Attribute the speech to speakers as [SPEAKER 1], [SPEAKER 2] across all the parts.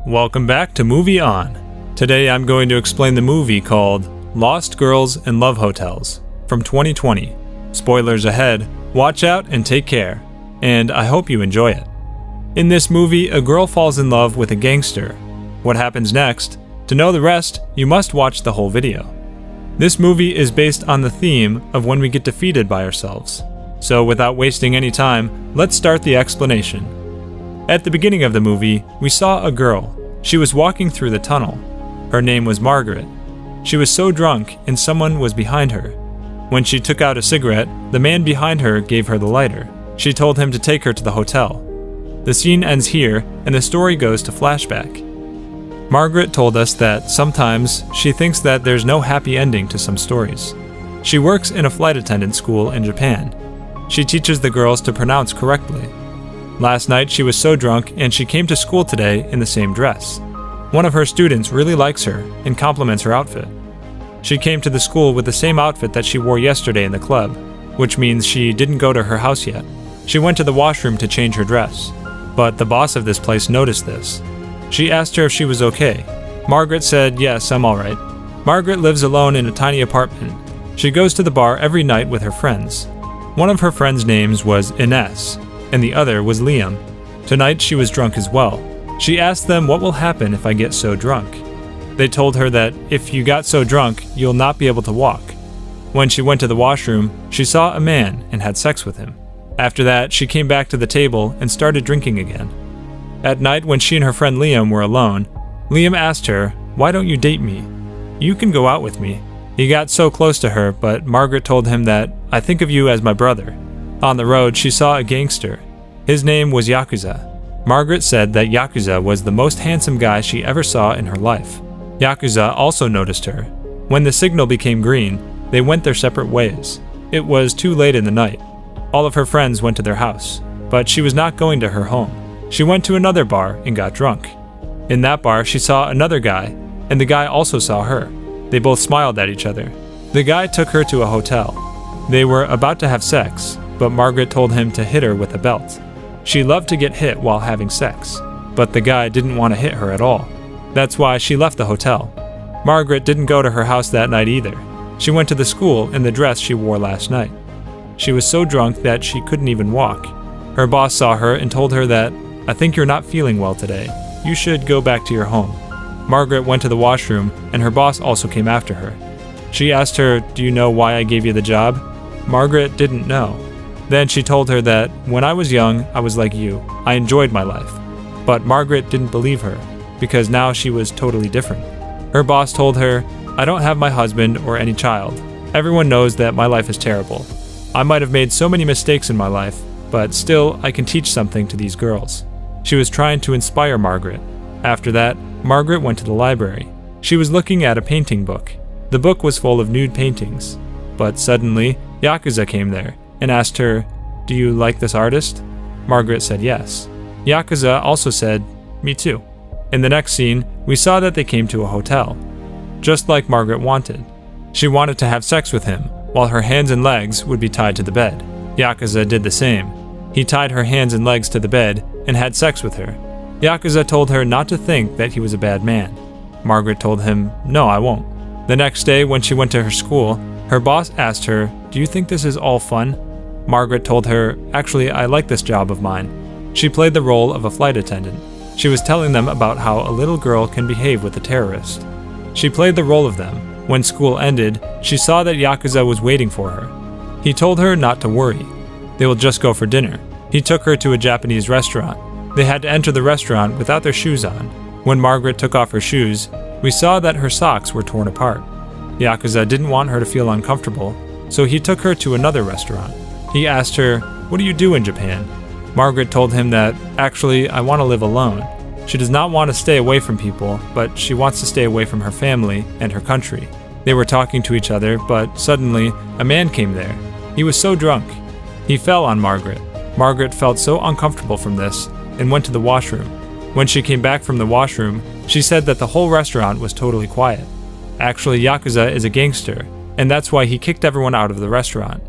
[SPEAKER 1] Welcome back to Movie On. Today I'm going to explain the movie called Lost Girls in Love Hotels from 2020. Spoilers ahead, watch out and take care, and I hope you enjoy it. In this movie, a girl falls in love with a gangster. What happens next? To know the rest, you must watch the whole video. This movie is based on the theme of when we get defeated by ourselves. So without wasting any time, let's start the explanation. At the beginning of the movie, we saw a girl. She was walking through the tunnel. Her name was Margaret. She was so drunk and someone was behind her. When she took out a cigarette, the man behind her gave her the lighter. She told him to take her to the hotel. The scene ends here and the story goes to flashback. Margaret told us that sometimes she thinks that there's no happy ending to some stories. She works in a flight attendant school in Japan. She teaches the girls to pronounce correctly. Last night she was so drunk and she came to school today in the same dress. One of her students really likes her and compliments her outfit. She came to the school with the same outfit that she wore yesterday in the club, which means she didn't go to her house yet. She went to the washroom to change her dress, but the boss of this place noticed this. She asked her if she was okay. Margaret said, "Yes, I'm alright." Margaret lives alone in a tiny apartment. She goes to the bar every night with her friends. One of her friends' names was Ines, and the other was Liam. Tonight she was drunk as well. She asked them what will happen if I get so drunk. They told her that if you got so drunk, you'll not be able to walk. When she went to the washroom, she saw a man and had sex with him. After that, she came back to the table and started drinking again. At night, when she and her friend Liam were alone, Liam asked her, "Why don't you date me? You can go out with me." He got so close to her, but Margaret told him that, "I think of you as my brother." On the road, she saw a gangster. His name was Yakuza. Margaret said that Yakuza was the most handsome guy she ever saw in her life. Yakuza also noticed her. When the signal became green, they went their separate ways. It was too late in the night. All of her friends went to their house, but she was not going to her home. She went to another bar and got drunk. In that bar, she saw another guy, and the guy also saw her. They both smiled at each other. The guy took her to a hotel. They were about to have sex, but Margaret told him to hit her with a belt. She loved to get hit while having sex, but the guy didn't want to hit her at all. That's why she left the hotel. Margaret didn't go to her house that night either. She went to the school in the dress she wore last night. She was so drunk that she couldn't even walk. Her boss saw her and told her that, "I think you're not feeling well today. You should go back to your home." Margaret went to the washroom and her boss also came after her. She asked her, "Do you know why I gave you the job?" Margaret didn't know. Then she told her that, "When I was young, I was like you. I enjoyed my life." But Margaret didn't believe her, because now she was totally different. Her boss told her, "I don't have my husband or any child. Everyone knows that my life is terrible. I might have made so many mistakes in my life, but still I can teach something to these girls." She was trying to inspire Margaret. After that, Margaret went to the library. She was looking at a painting book. The book was full of nude paintings. But suddenly, Yakuza came there and asked her, "Do you like this artist?" Margaret said yes. Yakuza also said, "Me too." In the next scene, we saw that they came to a hotel, just like Margaret wanted. She wanted to have sex with him, while her hands and legs would be tied to the bed. Yakuza did the same. He tied her hands and legs to the bed and had sex with her. Yakuza told her not to think that he was a bad man. Margaret told him, "No, I won't." The next day, when she went to her school, her boss asked her, "Do you think this is all fun?" Margaret told her, "Actually, I like this job of mine." She played the role of a flight attendant. She was telling them about how a little girl can behave with a terrorist. She played the role of them. When school ended, she saw that Yakuza was waiting for her. He told her not to worry. They will just go for dinner. He took her to a Japanese restaurant. They had to enter the restaurant without their shoes on. When Margaret took off her shoes, we saw that her socks were torn apart. Yakuza didn't want her to feel uncomfortable, so he took her to another restaurant. He asked her, "What do you do in Japan?" Margaret told him that, "Actually, I want to live alone." She does not want to stay away from people, but she wants to stay away from her family and her country. They were talking to each other, but suddenly, a man came there. He was so drunk. He fell on Margaret. Margaret felt so uncomfortable from this and went to the washroom. When she came back from the washroom, she said that the whole restaurant was totally quiet. Actually, Yakuza is a gangster, and that's why he kicked everyone out of the restaurant.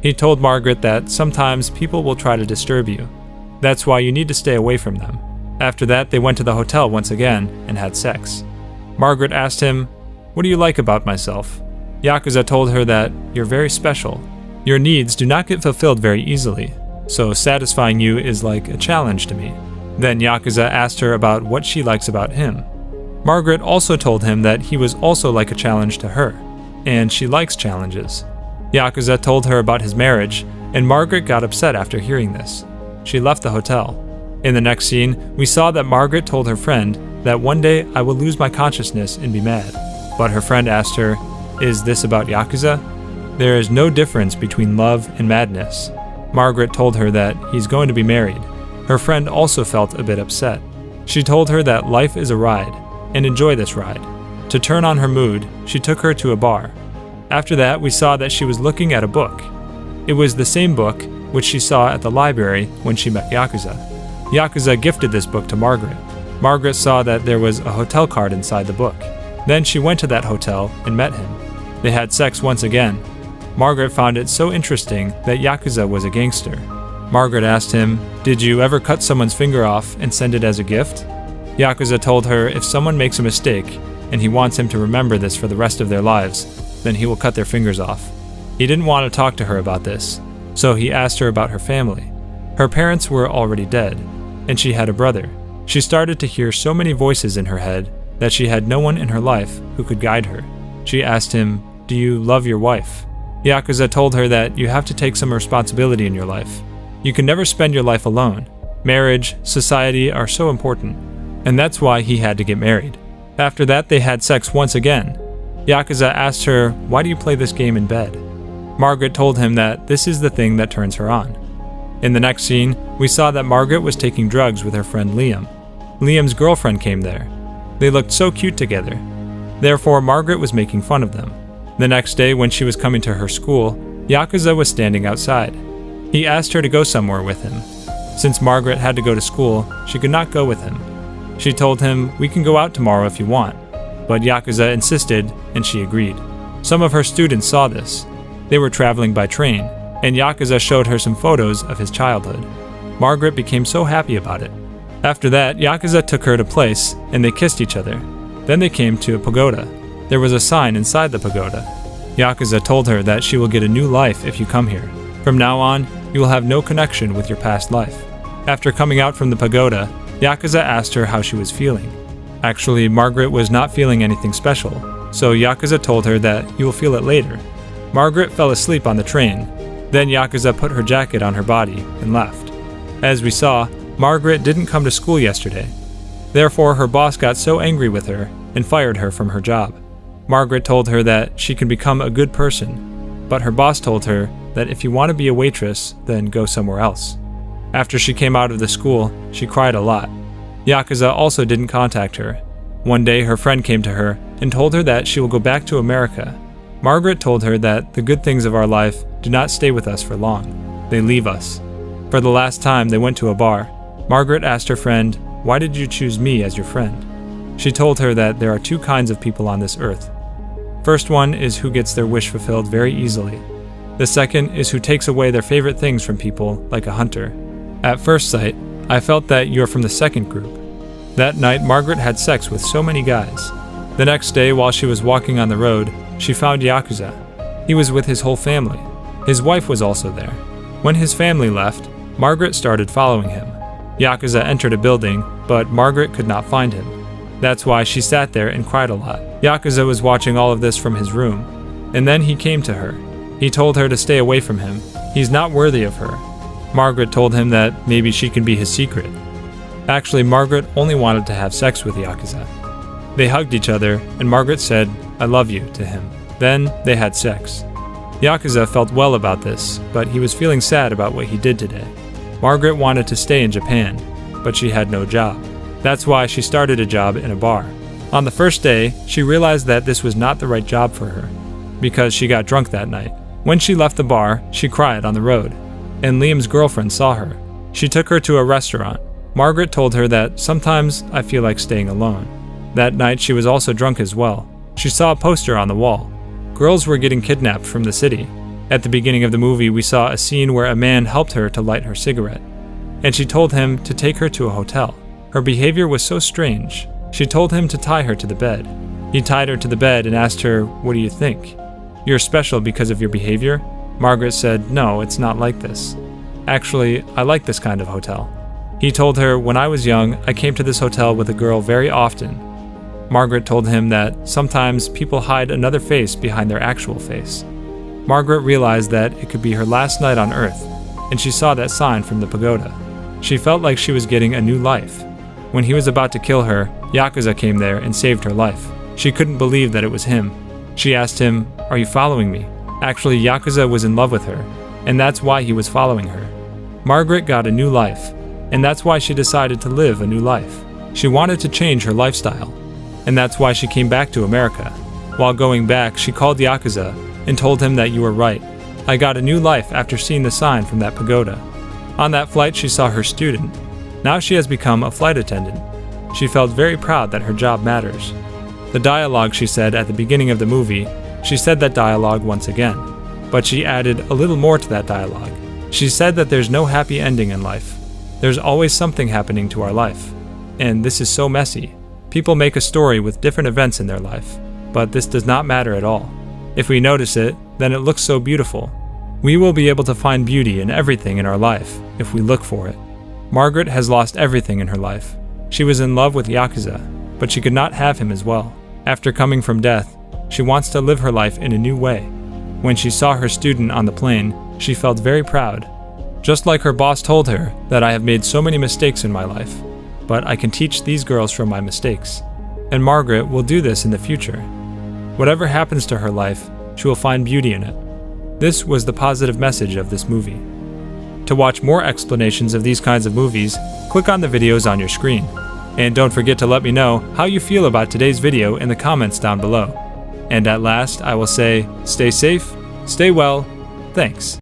[SPEAKER 1] He told Margaret that sometimes people will try to disturb you. That's why you need to stay away from them. After that, they went to the hotel once again and had sex. Margaret asked him, "What do you like about myself?" Yakuza told her that, "You're very special. Your needs do not get fulfilled very easily, so satisfying you is like a challenge to me." Then Yakuza asked her about what she likes about him. Margaret also told him that he was also like a challenge to her, and she likes challenges. Yakuza told her about his marriage, and Margaret got upset after hearing this. She left the hotel. In the next scene, we saw that Margaret told her friend that one day I will lose my consciousness and be mad. But her friend asked her, "Is this about Yakuza?" There is no difference between love and madness. Margaret told her that he's going to be married. Her friend also felt a bit upset. She told her that life is a ride, and enjoy this ride. To turn on her mood, she took her to a bar. After that, we saw that she was looking at a book. It was the same book which she saw at the library when she met Yakuza. Yakuza gifted this book to Margaret. Margaret saw that there was a hotel card inside the book. Then she went to that hotel and met him. They had sex once again. Margaret found it so interesting that Yakuza was a gangster. Margaret asked him, "Did you ever cut someone's finger off and send it as a gift?" Yakuza told her if someone makes a mistake and he wants him to remember this for the rest of their lives, then he will cut their fingers off. He didn't want to talk to her about this, so he asked her about her family. Her parents were already dead, and she had a brother. She started to hear so many voices in her head that she had no one in her life who could guide her. She asked him, "Do you love your wife?" Yakuza told her that you have to take some responsibility in your life. You can never spend your life alone. Marriage, society are so important, and that's why he had to get married. After that, they had sex once again. Yakuza asked her, "Why do you play this game in bed?" Margaret told him that this is the thing that turns her on. In the next scene, we saw that Margaret was taking drugs with her friend Liam. Liam's girlfriend came there. They looked so cute together. Therefore, Margaret was making fun of them. The next day, when she was coming to her school, Yakuza was standing outside. He asked her to go somewhere with him. Since Margaret had to go to school, she could not go with him. She told him, "We can go out tomorrow if you want." But Yakuza insisted, and she agreed. Some of her students saw this. They were traveling by train, and Yakuza showed her some photos of his childhood. Margaret became so happy about it. After that, Yakuza took her to a place, and they kissed each other. Then they came to a pagoda. There was a sign inside the pagoda. Yakuza told her that she will get a new life if you come here. From now on, you will have no connection with your past life. After coming out from the pagoda, Yakuza asked her how she was feeling. Actually, Margaret was not feeling anything special, so Yakuza told her that you will feel it later. Margaret fell asleep on the train. Then Yakuza put her jacket on her body and left. As we saw, Margaret didn't come to school yesterday. Therefore, her boss got so angry with her and fired her from her job. Margaret told her that she can become a good person, but her boss told her that if you want to be a waitress, then go somewhere else. After she came out of the school, she cried a lot. Yakuza also didn't contact her. One day, her friend came to her and told her that she will go back to America. Margaret told her that the good things of our life do not stay with us for long. They leave us. For the last time, they went to a bar. Margaret asked her friend, "Why did you choose me as your friend?" She told her that there are two kinds of people on this earth. First one is who gets their wish fulfilled very easily. The second is who takes away their favorite things from people, like a hunter. At first sight, I felt that you're from the second group. That night, Margaret had sex with so many guys. The next day, while she was walking on the road, she found Yakuza. He was with his whole family. His wife was also there. When his family left, Margaret started following him. Yakuza entered a building, but Margaret could not find him. That's why she sat there and cried a lot. Yakuza was watching all of this from his room, and then he came to her. He told her to stay away from him. He's not worthy of her. Margaret told him that maybe she can be his secret. Actually, Margaret only wanted to have sex with Yakuza. They hugged each other, and Margaret said, "I love you," to him. Then they had sex. Yakuza felt well about this, but he was feeling sad about what he did today. Margaret wanted to stay in Japan, but she had no job. That's why she started a job in a bar. On the first day, she realized that this was not the right job for her, because she got drunk that night. When she left the bar, she cried on the road, and Liam's girlfriend saw her. She took her to a restaurant. Margaret told her that, "Sometimes I feel like staying alone." That night, she was also drunk as well. She saw a poster on the wall. Girls were getting kidnapped from the city. At the beginning of the movie, we saw a scene where a man helped her to light her cigarette, and she told him to take her to a hotel. Her behavior was so strange. She told him to tie her to the bed. He tied her to the bed and asked her, "What do you think? You're special because of your behavior?" Margaret said, "No, it's not like this. Actually, I like this kind of hotel." He told her, "When I was young, I came to this hotel with a girl very often." Margaret told him that sometimes people hide another face behind their actual face. Margaret realized that it could be her last night on Earth, and she saw that sign from the pagoda. She felt like she was getting a new life. When he was about to kill her, Yakuza came there and saved her life. She couldn't believe that it was him. She asked him, "Are you following me?" Actually, Yakuza was in love with her, and that's why he was following her. Margaret got a new life, and that's why she decided to live a new life. She wanted to change her lifestyle, and that's why she came back to America. While going back, she called Yakuza and told him that, "You were right. I got a new life after seeing the sign from that pagoda." On that flight, she saw her student. Now she has become a flight attendant. She felt very proud that her job matters. The dialogue she said at the beginning of the movie, she said that dialogue once again, but she added a little more to that dialogue. She said that there's no happy ending in life. There's always something happening to our life. And this is so messy. People make a story with different events in their life, but this does not matter at all. If we notice it, then it looks so beautiful. We will be able to find beauty in everything in our life if we look for it. Margaret has lost everything in her life. She was in love with Yakuza, but she could not have him as well. After coming from death, she wants to live her life in a new way. When she saw her student on the plane, she felt very proud. Just like her boss told her that I have made so many mistakes in my life, but I can teach these girls from my mistakes. And Margaret will do this in the future. Whatever happens to her life, she will find beauty in it. This was the positive message of this movie. To watch more explanations of these kinds of movies, click on the videos on your screen. And don't forget to let me know how you feel about today's video in the comments down below. And at last, I will say, stay safe, stay well, thanks.